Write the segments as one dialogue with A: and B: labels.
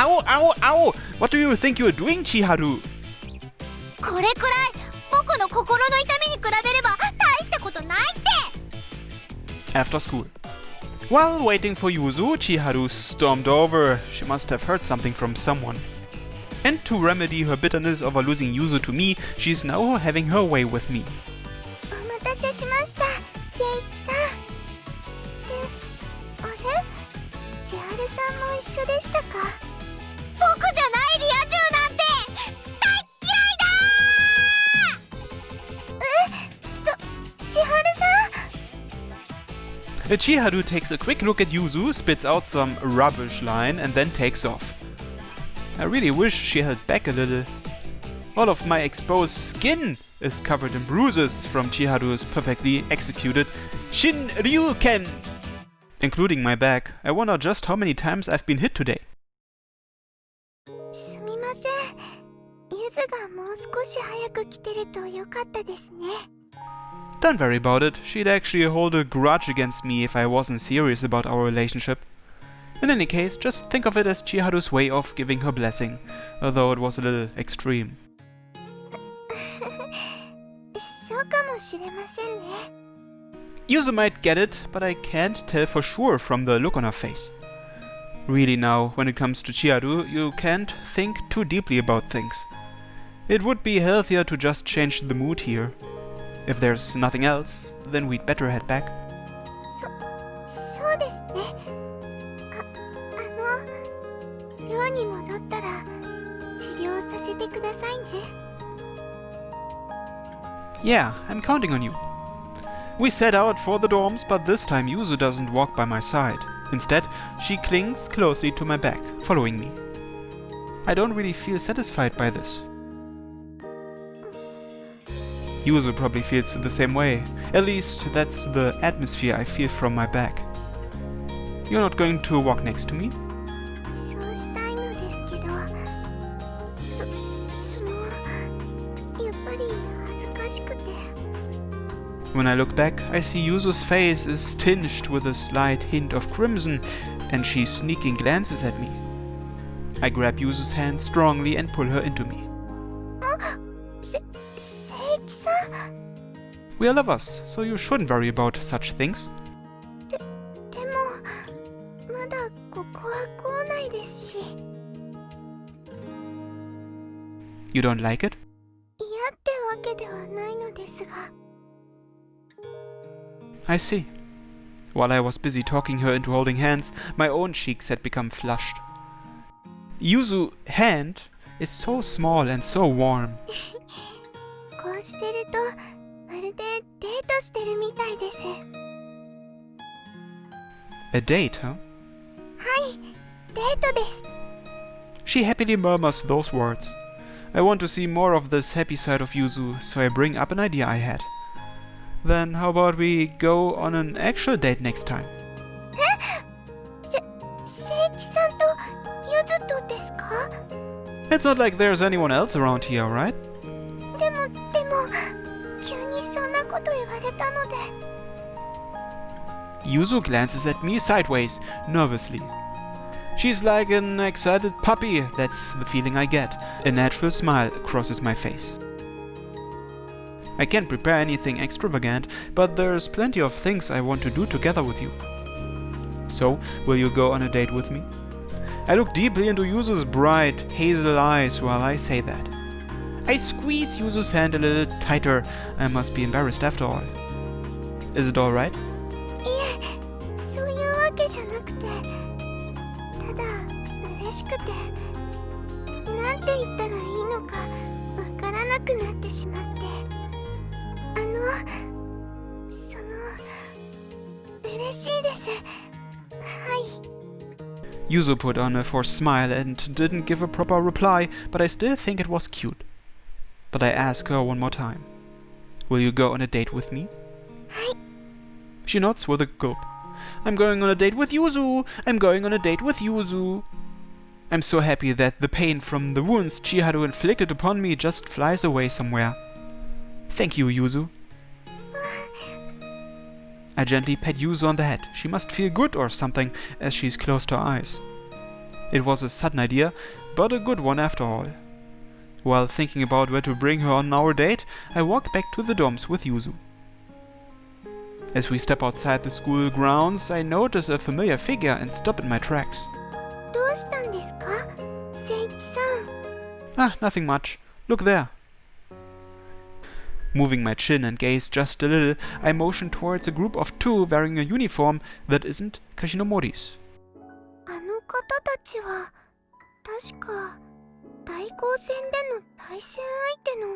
A: Ow, ow, ow! What do you think you're doing, Chiharu?
B: これくらい僕の心の痛みに比べれば大したことないって
A: After school. While waiting for Yuzu, Chiharu stormed over. She must have heard something from someone. And to remedy her bitterness over losing Yuzu to me, she's now having her way with me.
B: お待たせしました、聖一さん。あれ千春さんも一緒でしたか。僕じゃないリア充なんて大嫌いだ千春さん。
A: Chiharu takes a quick look at Yuzu, spits out some rubbish line, and then takes off. I really wish she held back a little. All of my exposed skin is covered in bruises from Chiharu's perfectly executed Shinryuken, including my back. I wonder just how many times I've been hit today.
B: すみません。ゆずがもう少し早く来てるとよかったですね。
A: Don't worry about it. She'd actually hold a grudge against me if I wasn't serious about our relationship. In any case, just think of it as Chiharu's way of giving her blessing, although it was a little extreme.
B: そうかもしれませんね。
A: Yuzu might get it, but I can't tell for sure from the look on her face. Really now, when it comes to Chiharu, you can't think too deeply about things. It would be healthier to just change the mood here. If there's nothing else, then we'd better head back.
B: そうですね。寮に戻ったら治療させてくださいね。
A: Yeah, I'm counting on you. We set out for the dorms, but this time Yuzu doesn't walk by my side. Instead, she clings closely to my back, following me. I don't really feel satisfied by this. Yuzu probably feels the same way. At least, that's the atmosphere I feel from my back. You're not going to walk next to me?
B: そうしたいのですけど、やっぱり恥ずかしくて。
A: When I look back, I see Yuzu's face is tinged with a slight hint of crimson, and she sneaking glances at me. I grab Yuzu's hand strongly and pull her into me.
B: 聖一さん。
A: We are lovers, so you shouldn't worry about such things.
B: でもまだここは校内ですし。
A: You don't like it?
B: 嫌ってわけではないのですが。
A: I see. While I was busy talking her into holding hands, my own cheeks had become flushed. Yuzu's hand is so small and so warm.
B: こうしてるとまるでデートしてるみたいです。
A: A date, huh?
B: はい、デートです。
A: She happily murmurs those words. I want to see more of this happy side of Yuzu, so I bring up an idea I had. Then how about we go on an actual date next time?
B: 聖一さんとゆずとですか？
A: It's not like there's anyone else around here, right?
B: でも急にそんなこと言われたので。
A: Yuzu glances at me sideways, nervously. She's like an excited puppy, that's the feeling I get. A natural smile crosses my face. I can't prepare anything extravagant, but there's plenty of things I want to do together with you. So, will you go on a date with me? I look deeply into Yuzu's bright, hazel eyes while I say that. I squeeze Yuzu's hand a little tighter. I must be embarrassed after all. Is it alright?
B: いえ、そういうわけじゃなくて、ただ嬉しくて、なんて言ったらいいのかわからなくなってしまって。嬉しいです。はい。
A: Yuzu put on a forced smile and didn't give a proper reply, but I still think it was cute. But I ask her one more time. Will you go on a date with me?
B: はい。
A: She nods with a gulp. I'm going on a date with Yuzu! I'm going on a date with Yuzu! I'm so happy that the pain from the wounds Chiharu inflicted upon me just flies away somewhere. Thank you, Yuzu. I gently pat Yuzu on the head. She must feel good or something as she's closed her eyes. It was a sudden idea, but a good one after all. While thinking about where to bring her on our date, I walk back to the dorms with Yuzu. As we step outside the school grounds, I notice a familiar figure and stop in my tracks.
B: どうしたんですか、聖一さん。
A: Ah, nothing much. Look there. Moving my chin and gaze just a little, I motion towards a group of two wearing a uniform that isn't Kashinomori's.
B: あの方たちは確か対抗戦での対戦相手の。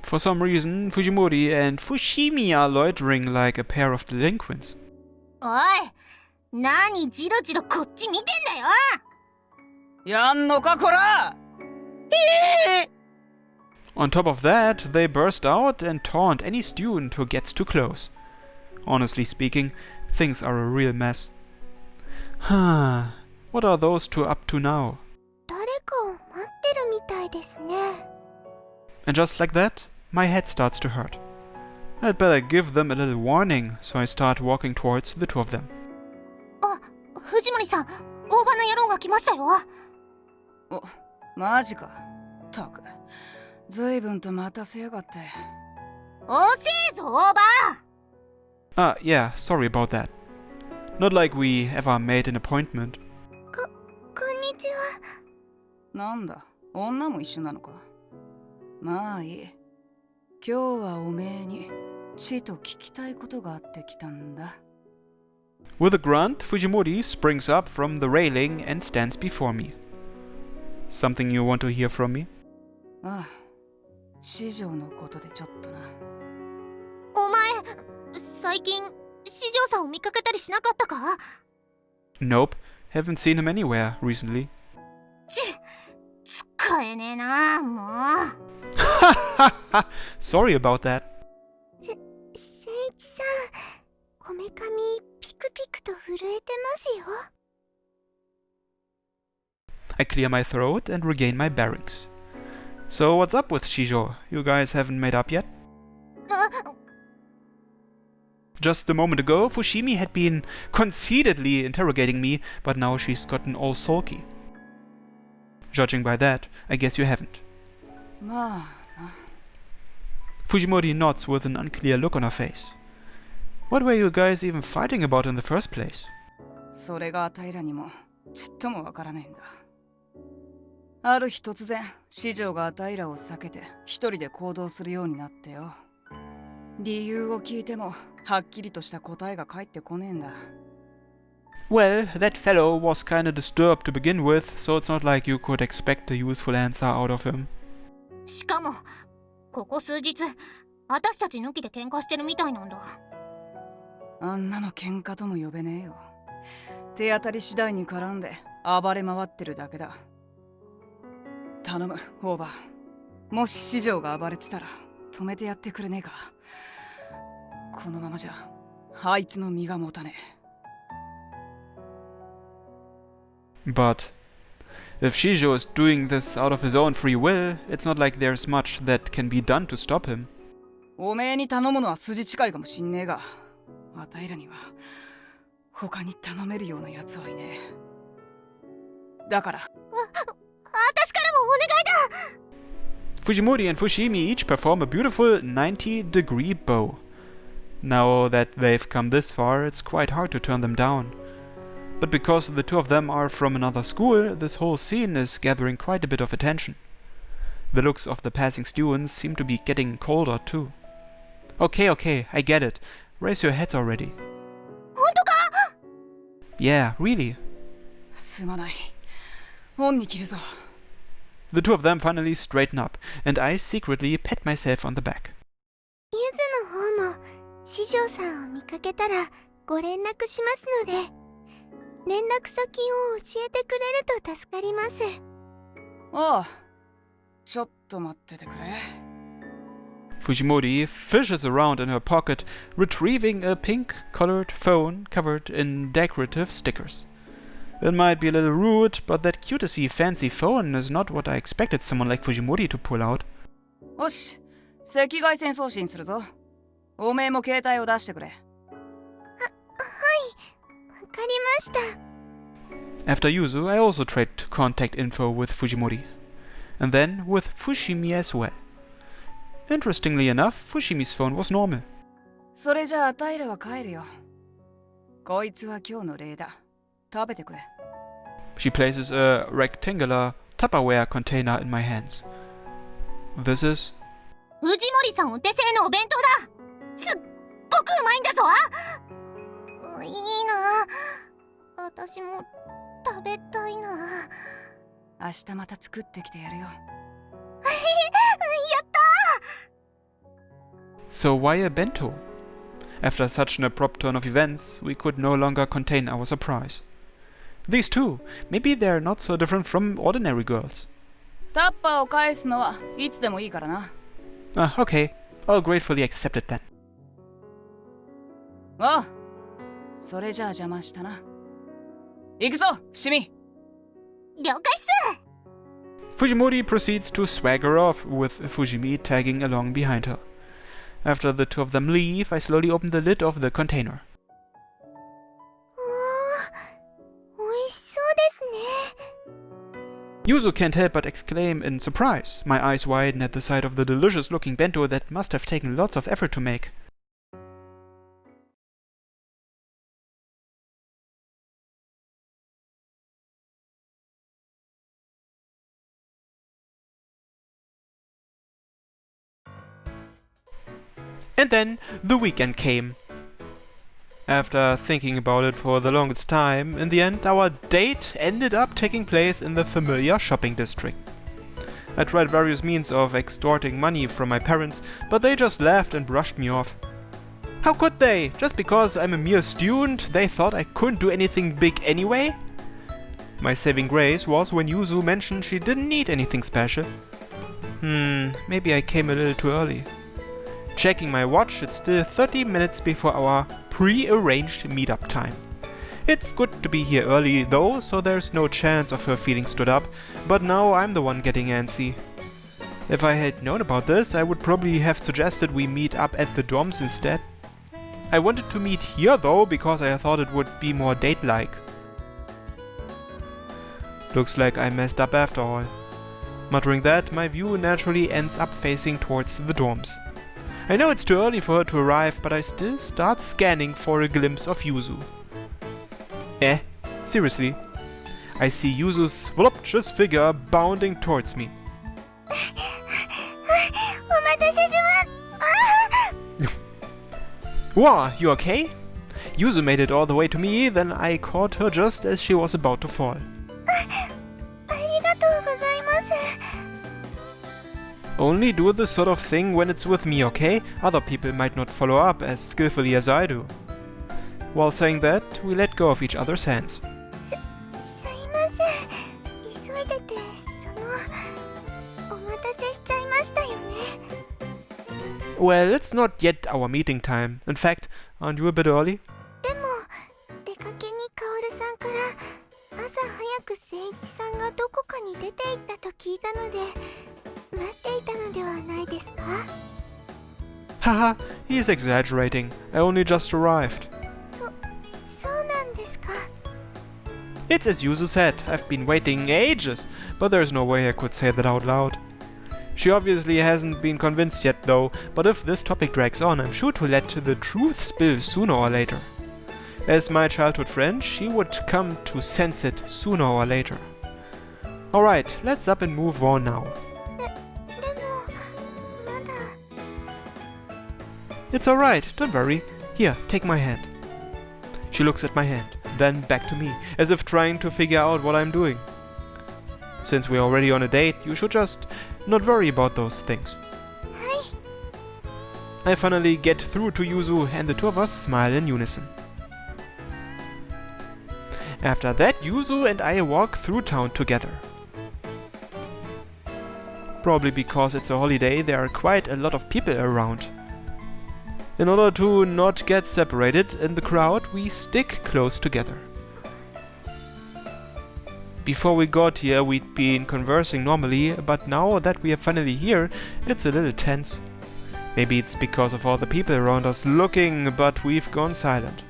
A: For some reason, Fujimori and Fushimi are loitering like a pair of delinquents.
B: おい、何ジロジロこっち見てんだよ。
C: やんのかこら。
A: On top of that, they burst out and taunt any student who gets too close. Honestly speaking, things are a real mess. What are those two up to now?
B: 誰かを待ってるみたいですね。
A: And just like that, my head starts to hurt. I'd better give them a little warning, so I start walking towards the two of them.
B: あ、藤森さん、大場の野郎が来ましたよ。
C: お、マジか。たく、ずいぶんと待たせやがって。
B: 遅えぞ、大場。
A: Ah, yeah, sorry about that. Not like we ever made an appointment.
B: こんにちは。
C: なんだ、女も一緒なのか。まあいい。今日はおめえにちと聞きたいことがあってきたんだ。
A: With a grunt, Fujimori springs up from the railing and stands before me. Something you want to hear from me?
C: ああ、四条のことでちょっとな。
B: お前、最近四条さんを見かけたりしなかったか？
A: Nope, haven't seen him anywhere recently.
B: 使えねえな、もう。
A: Sorry about that.
B: 聖一さん、こめかみピクピクと震えてますよ。
A: I clear my throat and regain my bearings. So what's up with Shijo? You guys haven't made up yet? Just a moment ago, Fushimi had been conceitedly interrogating me, but now she's gotten all sulky. Judging by that, I guess you haven't.
C: まあ。
A: Fujimori nods with an unclear look on her face. What were you guys even fighting about in the first place?
C: それが平にもちっともわからねえんだ。ある日突然、四条が平を避けて一人で行動するようになってよ。理由を聞いてもはっきりとした答えが返ってこねえんだ。
A: Well, that fellow was kinda disturbed to begin with, so it's not like you could expect a useful answer out of him.
B: しかも、ここ数日、私たち抜きで喧嘩してるみたいなんだ。
C: あんなの喧嘩とも呼べねえよ。手当たり次第に絡んで暴れ回ってるだけだ。頼む、オーバー。もし四条が暴れてたら止めてやってくれねえか。このままじゃあいつの身が持たねえ。
A: But if Shijo is doing this out of his own free will, it's not like there's much that can be done to stop him.
C: おめえに頼むのは筋違いかもしんねえが、平には他に頼めるようなやつはいねえ。だから。
B: 私からもお願いだ。
A: Fujimori and Fushimi each perform a beautiful 90-degree bow. Now that they've come this far, it's quite hard to turn them down. But because the two of them are from another school, this whole scene is gathering quite a bit of attention. The looks of the passing students seem to be getting colder too. Okay, I get it. Raise your heads already.
B: 本当か？
A: Yeah, really.
C: すまない。恩に着るぞ。
A: The two of them finally straighten up, and I secretly pat myself on the back.
B: ゆずの方も四条さんを見かけたらご連絡しますので、連絡先を教えてくれると助かります。
C: ああ、ちょっと待っててくれ。
A: Fujimori fishes around in her pocket, retrieving a pink-colored phone covered in decorative stickers. It might be a little rude, but that cutesy fancy phone is not what I expected someone like Fujimori to pull out.
C: よし、赤外線送信するぞ。おめえも携帯を出してくれ。
B: はい、わかりました。
A: After Yuzu, I also traded contact info with Fujimori. And then with Fushimi as well. Interestingly enough, Fushimi's phone was normal.
C: それじゃあタイラは帰るよ。こいつは今日の礼だ。食べてくれ。
A: She places a rectangular Tupperware container in my hands. This is...
B: 藤森さんお手製のお弁当だ。すっごくうまいんだぞ。いいな。私も食べたいな。
C: 明日また作ってきてやるよ。
B: やった。
A: So why a bento? After such an abrupt turn of events, we could no longer contain our surprise. These two, maybe they're not so different from ordinary girls.
C: タッパーを返すのはいつでもいいからな。
A: Okay, I'll gratefully accept it then.
C: ああ、それじゃあ邪魔したな。行くぞ、伏見。
B: 了解っす。
A: Fujimori proceeds to swagger off, with Fujimi tagging along behind her. After the two of them leave, I slowly open the lid of the container.
B: 美味しそうですね。
A: Yuzu can't help but exclaim in surprise. My eyes widen at the sight of the delicious-looking bento that must have taken lots of effort to make. And then the weekend came. After thinking about it for the longest time, in the end our date ended up taking place in the familiar shopping district. I tried various means of extorting money from my parents, but they just laughed and brushed me off. How could they? Just because I'm a mere student, they thought I couldn't do anything big anyway? My saving grace was when Yuzu mentioned she didn't need anything special. Maybe I came a little too early. Checking my watch, it's still 30 minutes before our pre-arranged meetup time. It's good to be here early though, so there's no chance of her feeling stood up, but now I'm the one getting antsy. If I had known about this, I would probably have suggested we meet up at the dorms instead. I wanted to meet here though, because I thought it would be more date-like. Looks like I messed up after all. Muttering that, my view naturally ends up facing towards the dorms. I know it's too early for her to arrive, but I still start scanning for a glimpse of Yuzu. Seriously? I see Yuzu's voluptuous figure bounding towards me.
B: お待たせしまっ。
A: Wow, you okay? Yuzu made it all the way to me, then I caught her just as she was about to fall.
B: ありがとうございます。
A: Only do this sort of thing when it's with me, okay? Other people might not follow up as skillfully as I do. While saying that, we let go of each other's hands.
B: すいません。急いでて、お待たせしちゃいましたよね。
A: Well, it's not yet our meeting time. In fact, aren't you a bit early?
B: でも、出かけにカオルさんから朝早く誠一さんがどこかに出て行ったと聞いたので、待っていたのではないですか?
A: Haha, he's exaggerating. I only just arrived.
B: そうなんですか?
A: It's as Yuzu said, I've been waiting ages, but there's no way I could say that out loud. She obviously hasn't been convinced yet though, but if this topic drags on, I'm sure to let the truth spill sooner or later. As my childhood friend, she would come to sense it sooner or later. Alright, let's up and move on now.
B: でも、まだ。
A: It's alright, don't worry. Here, take my hand. She looks at my hand, then back to me, as if trying to figure out what I'm doing. Since we're already on a date, you should just not worry about those things.
B: はい。
A: I finally get through to Yuzu and the two of us smile in unison. After that, Yuzu and I walk through town together. Probably because it's a holiday, there are quite a lot of people around. In order to not get separated in the crowd, we stick close together. Before we got here, we'd been conversing normally, but now that we are finally here, it's a little tense. Maybe it's because of all the people around us looking, but we've gone silent.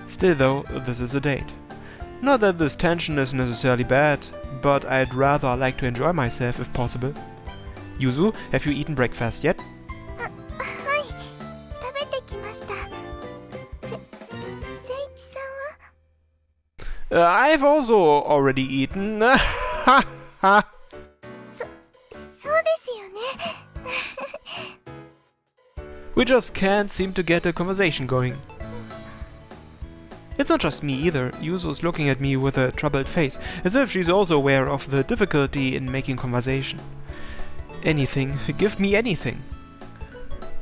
A: Still though, this is a date. Not that this tension is necessarily bad, but I'd rather like to enjoy myself if possible. Yuzu, have you eaten breakfast yet?
B: はい、食べてきました。聖一さんは
A: I've also already eaten.
B: そうですよね。
A: We just can't seem to get a conversation going. It's not just me either. Yuzu is looking at me with a troubled face, as if she's also aware of the difficulty in making conversation. Anything, give me anything.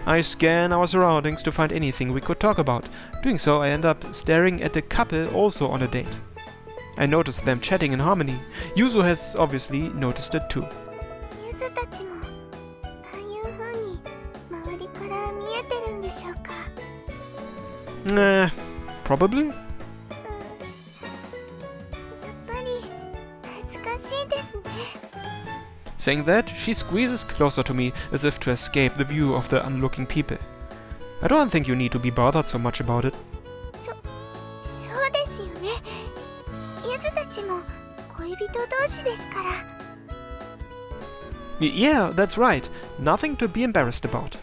A: I scan our surroundings to find anything we could talk about. Doing so, I end up staring at a couple also on a date. I notice them chatting in harmony. Yuzu has obviously noticed it too.
B: ゆずたちもああいう風に周りから見えてるんでしょうか。
A: Probably?
B: やっぱり恥ずかしいですね。
A: Saying that, she squeezes closer to me as if to escape the view of the onlooking people. I don't think you need to be bothered so much about it.
B: そうですよね。ゆずたちも恋人同士ですから。
A: Yeah, that's right. Nothing to be embarrassed about.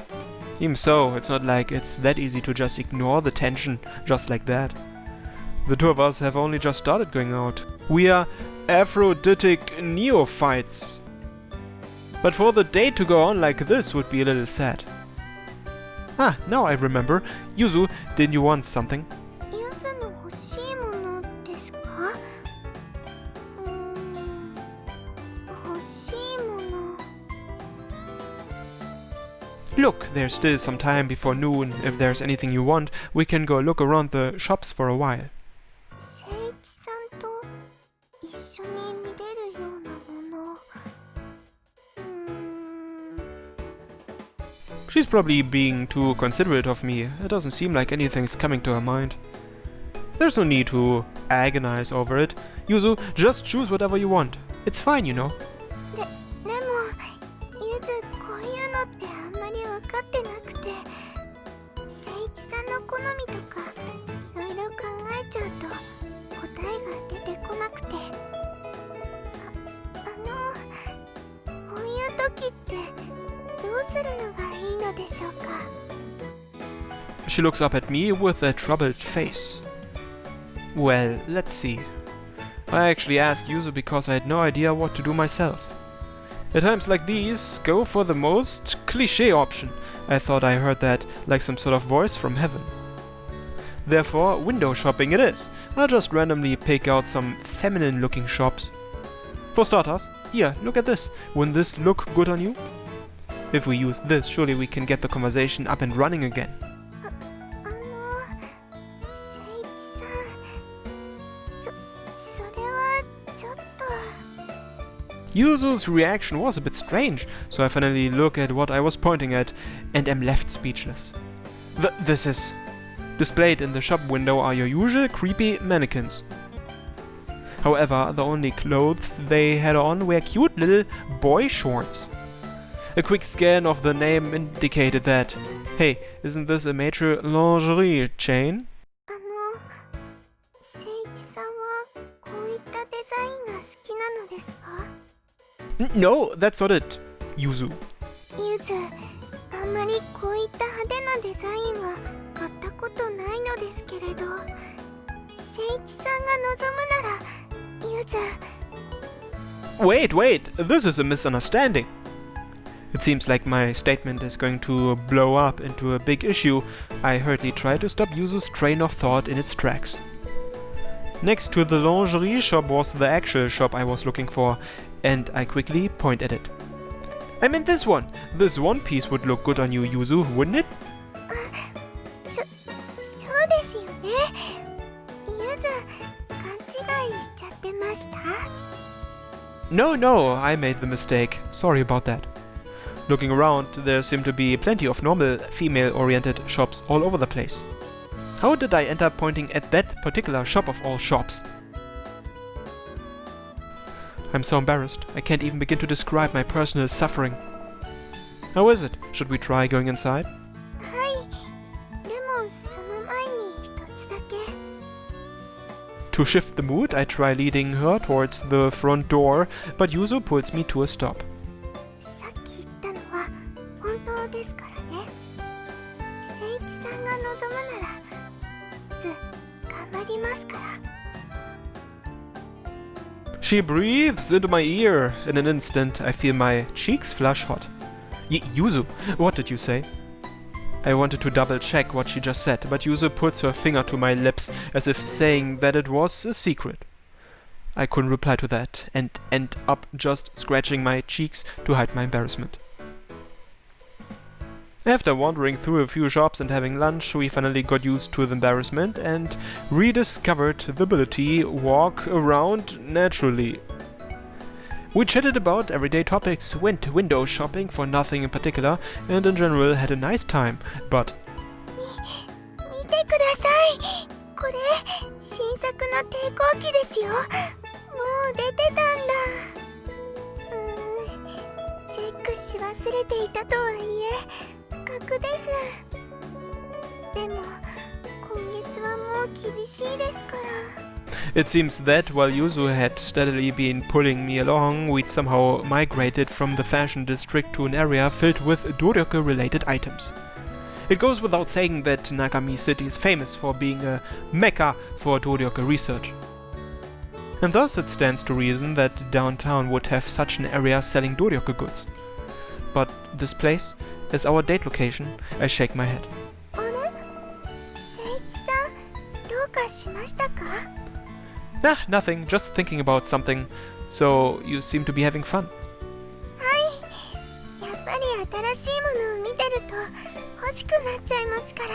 A: Even so, it's not like it's that easy to just ignore the tension just like that. The two of us have only just started going out. We are Aphrodisiac neophytes. But for the date to go on like this would be a little sad. Ah, now I remember. Yuzu, didn't you want something?
B: ゆずの欲しいものですか？欲しいもの。
A: Look, there's still some time before noon. If there's anything you want, we can go look around the shops for a while.
B: 聖一さんと一緒に見れるようなもの。
A: She's probably being too considerate of me. It doesn't seem like anything's coming to her mind. There's no need to agonize over it. Yuzu, just choose whatever you want. It's fine, you know.
B: でもゆずこういうのってあんまり分かってなくて、聖一さんの好みとかいろいろ考えちゃうと答えが出てこなくて、こういう時ってどうするのがいいのでしょうか。
A: She looks up at me with a troubled face. Well, let's see. I actually asked Yuzu because I had no idea what to do myself. At times like these, go for the most cliché option. I thought I heard that like some sort of voice from heaven. Therefore, window shopping it is. I'll just randomly pick out some feminine-looking shops. For starters, here, look at this. Wouldn't this look good on you? If we use this, surely we can get the conversation up and running again.
B: 聖一さん、それはちょっと。
A: Yuzu's reaction was a bit strange, so I finally look at what I was pointing at and am left speechless. This is... Displayed in the shop window are your usual creepy mannequins. However, the only clothes they had on were cute little boy shorts. A quick scan of the name indicated that, hey, isn't this a major lingerie chain?
B: 聖一さんはこういったデザインが好きなのですか？
A: No, that's not it, Yuzu.
B: ゆず、あんまりこういった派手なデザインは買ったことないのですけれど、聖一さんが望むなら、ゆず。
A: Wait, this is a misunderstanding. It seems like my statement is going to blow up into a big issue. I hurriedly try to stop Yuzu's train of thought in its tracks. Next to the lingerie shop was the actual shop I was looking for, and I quickly point at it. I meant this one! This one piece would look good on you, Yuzu, wouldn't it?
B: そうですよね。ゆず、勘違いしちゃってました？
A: No, I made the mistake. Sorry about that. Looking around, there seem to be plenty of normal female-oriented shops all over the place. How did I end up pointing at that particular shop of all shops? I'm so embarrassed, I can't even begin to describe my personal suffering. How is it? Should we try going inside?
B: はい。でもその前に一つだけ。
A: To shift the mood, I try leading her towards the front door, but Yuzu pulls me to a stop.
B: さっき言ったのは本当ですからね。誠一さんが望むなら頑張りますから。
A: She breathes into my ear. In an instant, I feel my cheeks flush hot. Yuzu, what did you say? I wanted to double check what she just said, but Yuzu puts her finger to my lips as if saying that it was a secret. I couldn't reply to that and end up just scratching my cheeks to hide my embarrassment. After wandering through a few shops and having lunch, we finally got used to the embarrassment and rediscovered the ability to walk around naturally. We chatted about everyday topics, went window shopping for nothing in particular, and in general had a nice time, but...
B: 見てください。これ新作の抵抗機ですよ。もう出てたんだ。チェックし忘れていたとはいえ確です。でも今月はもう厳しいですから。
A: It seems that while Yuzu had steadily been pulling me along, we'd somehow migrated from the fashion district to an area filled with Doryoku-related items. It goes without saying that Nagami City is famous for being a mecca for Doryoku research. And thus it stands to reason that downtown would have such an area selling Doryoku goods. But this place, as our date location, I shake my head.
B: あれ？誠一さん、どうかしましたか？
A: Ah, nothing, just thinking about something. So, you seem to be having fun.
B: はい。やっぱり新しいものを見てると欲しくなっちゃいますから。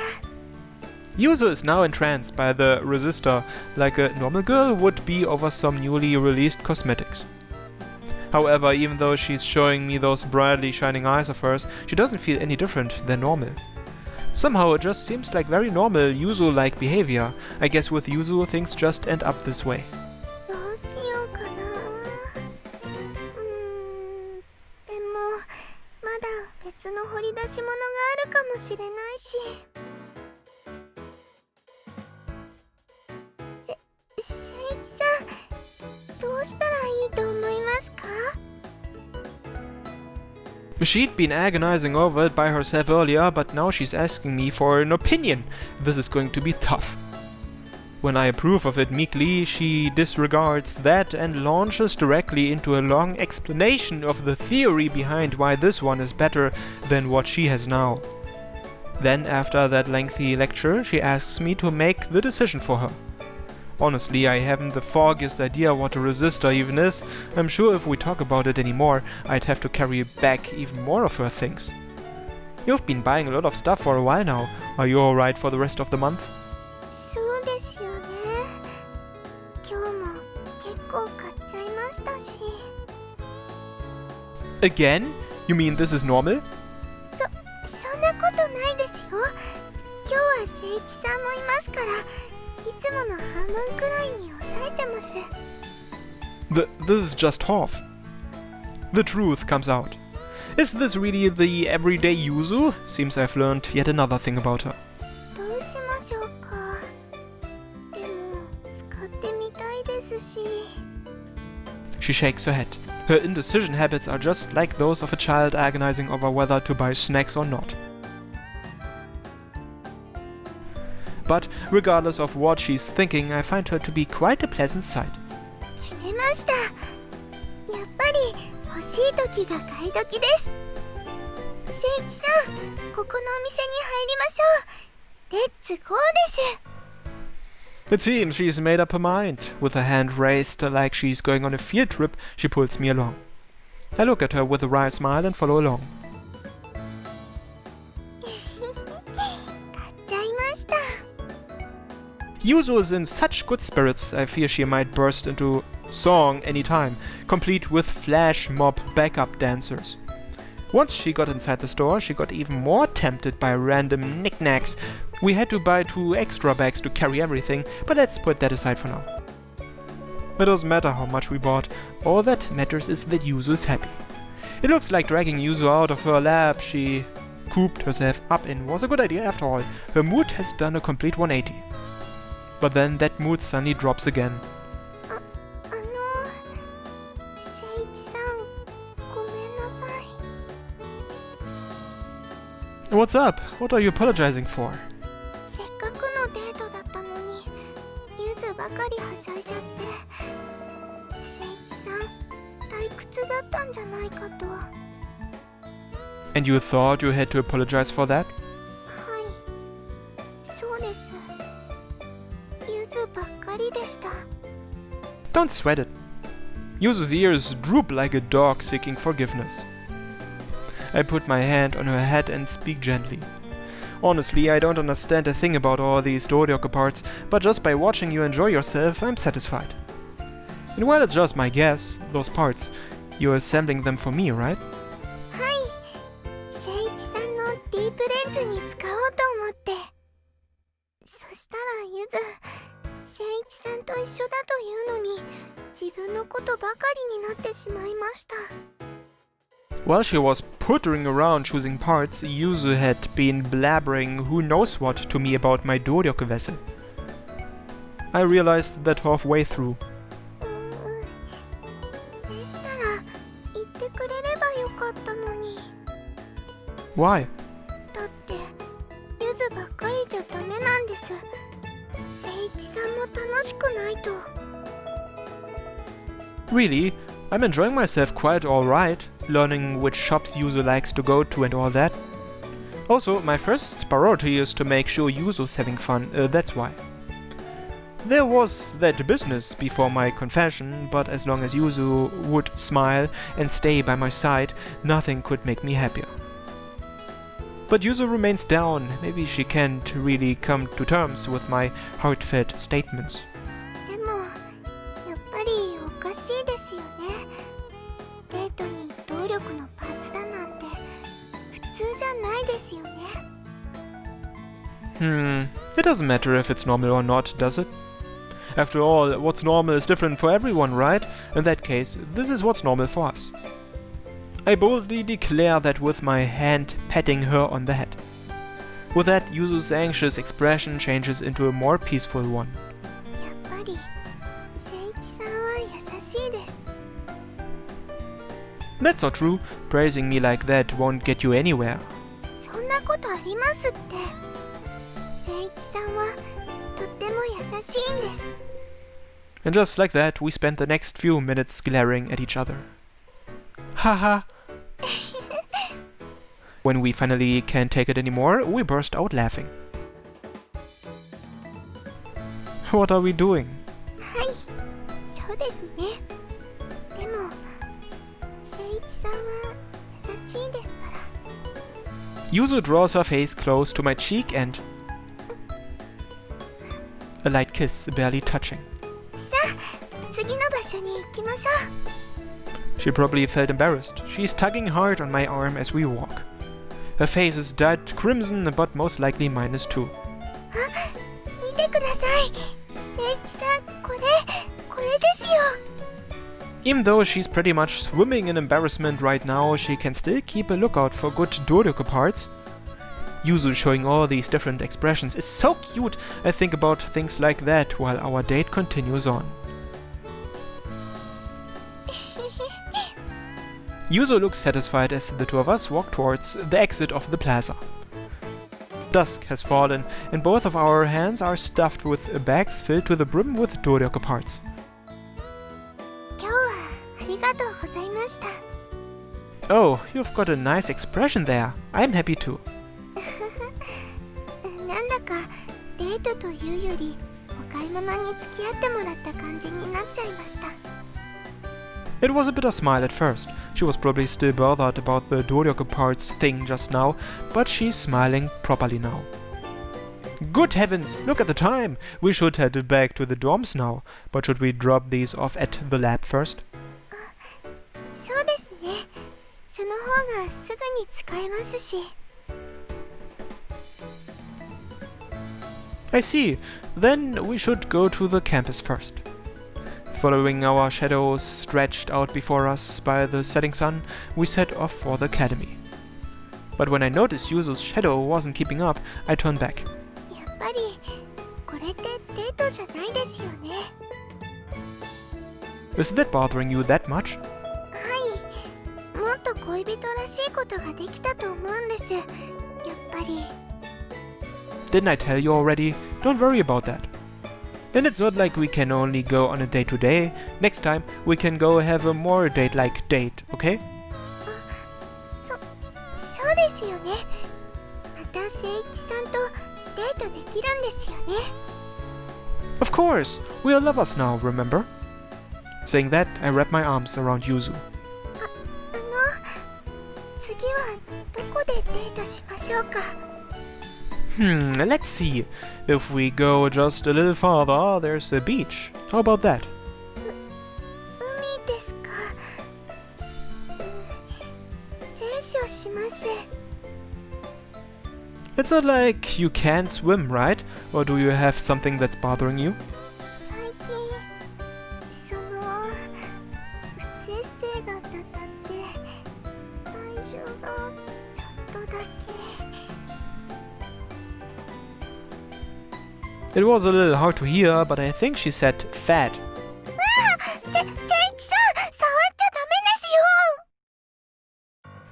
A: Yuzu is now entranced by the resistor, like a normal girl would be over some newly released cosmetics. However, even though she's showing me those brightly shining eyes of hers, she doesn't feel any different than normal. Somehow it just seems like very normal Yuzu-like behavior. I guess with Yuzu things just end up this way.
B: どうしようかな。でもまだ別の掘り出し物があるかもしれないし。誠一さん、どうしたらいいと思いますか？
A: She'd been agonizing over it by herself earlier, but now she's asking me for an opinion. This is going to be tough. When I approve of it meekly, she disregards that and launches directly into a long explanation of the theory behind why this one is better than what she has now. Then, after that lengthy lecture, she asks me to make the decision for her. Honestly, I haven't the foggiest idea what a resistor even is. I'm sure if we talk about it anymore, I'd have to carry back even more of her things. You've been buying a lot of stuff for a while now. Are you alright for the rest of the month?
B: そうですよね。今日も結構買っちゃいましたし。
A: Again? You mean this is normal?
B: そんなことないですよ。今日は誠一さんもいますから。 いつもの半分くらいに抑えてます。
A: This is just half. The truth comes out. Is this really the everyday Yuzu? Seems I've learned yet another thing about her.
B: どうしましょうか。でも使ってみたいですし。
A: She shakes her head. Her indecision habits are just like those of a child agonizing over whether to buy snacks or not. But regardless of what she's thinking, I find her to be quite a pleasant sight.
B: 決めました。やっぱり欲しい時が買い時です。誠一さん、ここのお店に入りましょう。レッツゴーです。
A: It seems she's made up her mind. With her hand raised like she's going on a field trip, she pulls me along. I look at her with a wry smile and follow along. 買っちゃいました。 Yuzu is in such good spirits, I fear she might burst into song anytime, complete with flash mob backup dancers. Once she got inside the store, she got even more tempted by random knickknacks. We had to buy 2 extra bags to carry everything, but let's put that aside for now. It doesn't matter how much we bought, all that matters is that Yuzu is happy. It looks like dragging Yuzu out of her lap she cooped herself up in was a good idea after all. Her mood has done a complete 180. but then that mood suddenly drops again.
B: 誠一さん、ごめんなさい。
A: What's up? What are you apologizing for?
B: せっかくのデートだったのに、ゆずばかりはしゃいじゃって。誠一さん、退屈だったんじゃないかと。は
A: And you thought you had to apologize for that?
B: い、そうです。ゆずばっかりでした。
A: Don't sweat it. Yuzu's ears droop like a dog seeking forgiveness. I put my hand on her head and speak gently. Honestly, I don't understand a thing about all these doryoku parts, but just by watching you enjoy yourself, I'm satisfied. And while it's just my guess, those parts, you're assembling them for me, right?
B: はい、誠一さんのディープレンズに使おうと思って。そしたらゆず、誠一さんと一緒だというのに、自分のことばかりになってしまいました。
A: While she was puttering around choosing parts, Yuzu had been blabbering who knows what to me about my doryoku vessel. I realized that halfway through.
B: でしたら言ってくれればよかったのに。
A: Why?
B: だってゆずばっかりじゃダメなんです。誠一さんも楽しくないと。
A: Really? I'm enjoying myself quite alright, learning which shops Yuzu likes to go to and all that. Also, my first priority is to make sure Yuzu's having fun, that's why. There was that business before my confession, but as long as Yuzu would smile and stay by my side, nothing could make me happier. But Yuzu remains down. Maybe she can't really come to terms with my heartfelt statements.
B: でもやっぱりおかしいですよね。デートに動力のパーツだなんて普通じゃないですよね。
A: It doesn't matter if it's normal or not, does it? After all, what's normal is different for everyone, right? In that case, this is what's normal for us. I boldly declare that with my hand patting her on the head. With that, Yuzu's anxious expression changes into a more peaceful one.
B: やっぱり誠一さんは優しいです。
A: That's not true. Praising me like that won't get you anywhere.
B: そんなことありますって。誠一さんはとっても優しいんです。
A: And just like that, we spent the next few minutes glaring at each other. Haha. When we finally can't take it anymore, we burst out laughing. What are we doing?
B: はい、そうですね。でも誠一さんは優しいですから。
A: Yuzu draws her face close to my cheek and a light kiss, barely touching.
B: さあ、次の場所に行きましょう。
A: She probably felt embarrassed. She's tugging hard on my arm as we walk. Her face is dyed crimson, but most likely mine is too.
B: 見てください。誠一さん、これですよ。
A: Even though she's pretty much swimming in embarrassment right now, she can still keep a lookout for good doryoku parts. Yuzu showing all these different expressions is so cute. I think about things like that while our date continues on. Yuzu looks satisfied as the two of us walk towards the exit of the plaza. Dusk has fallen, and both of our hands are stuffed with bags filled to the brim with doryoku parts.
B: 今日はありがとうございました。
A: Oh, you've got a nice expression there. I'm happy too.
B: なんだかデートというよりお買い物に付き合ってもらった感じになっちゃいました。
A: It was a bitter smile at first. She was probably still bothered about the doryoku parts thing just now, but she's smiling properly now. Good heavens, look at the time! We should head back to the dorms now, but should we drop these off at the lab first?
B: そうですね。その方がすぐに使えますし。
A: I see. Then we should go to the campus first. Following our shadows stretched out before us by the setting sun, we set off for the academy. But when I noticed Yuzu's shadow wasn't keeping up, I turned back.
B: やっぱりこれってデートじゃないですよね。
A: Is that bothering you that much?
B: はい、もっと恋人らしいことができたと思うんです。やっぱり。
A: Didn't I tell you already? Don't worry about that. And it's not like we can only go on a date today. Next time we can go have a more date-like date, okay?
B: そうですよね。また誠一さんとデートできるんですよね。
A: Of course! We are lovers now, remember? Saying that, I wrap my arms around Yuzu.
B: 次はどこでデートしましょうか。
A: Let's see. If we go just a little farther, there's a beach. How about that?
B: 海ですか。前処します。
A: It's not like you can't swim, right? Or do you have something that's bothering you?
B: 最近不摂生がたたって体重がちょっとだけ。
A: It was a little hard to hear, but I think she said fat.
B: 誠一さん、触っちゃダメですよ。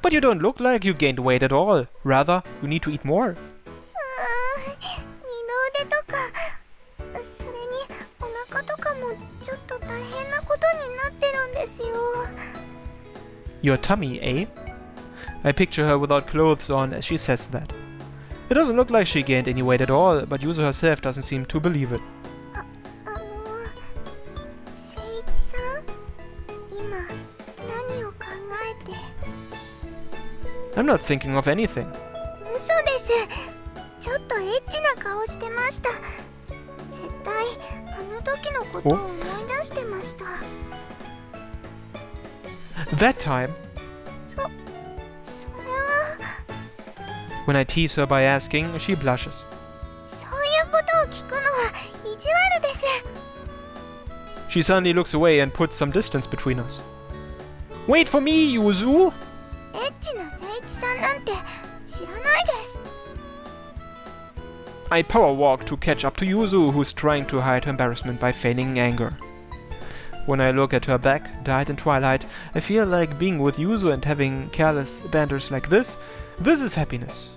A: But you don't look like you gained weight at all. Rather, you need to eat more.
B: 二の腕とか、それにお腹とかもちょっと大変なことになってるんですよ。
A: Your tummy, eh? I picture her without clothes on as she says that. It doesn't look like she gained any weight at all, but Yuzu herself doesn't seem to believe it.
B: 誠一さん、今何を考えて。
A: I'm not thinking of anything.
B: 嘘です。ちょっとエッチな顔してました。絶対あの時のことを思い出してました。
A: That time,
B: それは。
A: when I tease her by asking, she blushes.
B: そういうことを聞くのは意地悪です。
A: She suddenly looks away and puts some distance between us. Wait for me, Yuzu!
B: エッチな誠一さんなんて知らないです。
A: I power walk to catch up to Yuzu, who's trying to hide her embarrassment by feigning anger. When I look at her back, dyed in twilight, I feel like being with Yuzu and having careless banters like this. This is happiness.